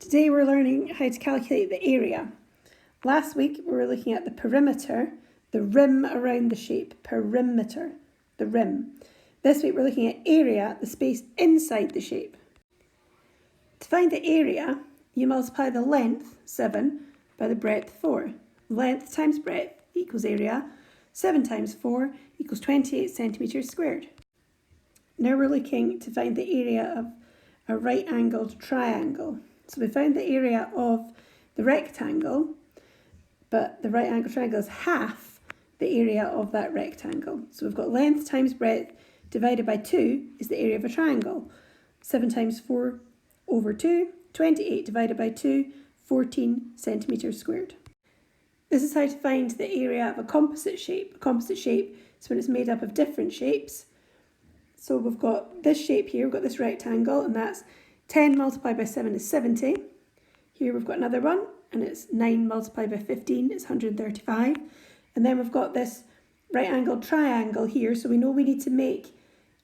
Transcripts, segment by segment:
Today we're learning how to calculate the area. Last week we were looking at the perimeter, the rim around the shape, perimeter, the rim. This week we're looking at area, the space inside the shape. To find the area, you multiply the length, 7, by the breadth, 4. Length times breadth equals area. 7 times 4 equals 28 centimetres squared. Now we're looking to find the area of a right-angled triangle. So we found the area of the rectangle, but the right-angled triangle is half the area of that rectangle. So we've got length times breadth divided by 2 is the area of a triangle. 7 times 4 over 2, 28 divided by 2, 14 centimetres squared. This is how to find the area of a composite shape. A composite shape is when it's made up of different shapes. So we've got this shape here, we've got this rectangle, and that's 10 multiplied by 7 is 70. Here we've got another one, and it's 9 multiplied by 15 is 135. And then we've got this right-angled triangle here, so we know we need to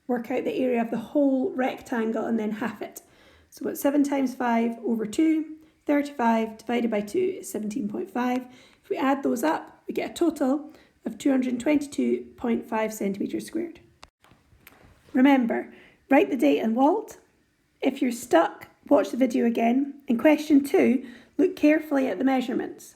work out the area of the whole rectangle and then half it. So what 7 times 5 over 2, 35 divided by 2 is 17.5. If we add those up, we get a total of 222.5 centimetres squared. Remember, write the date and Walt. If you're stuck, watch the video again. In question 2, look carefully at the measurements.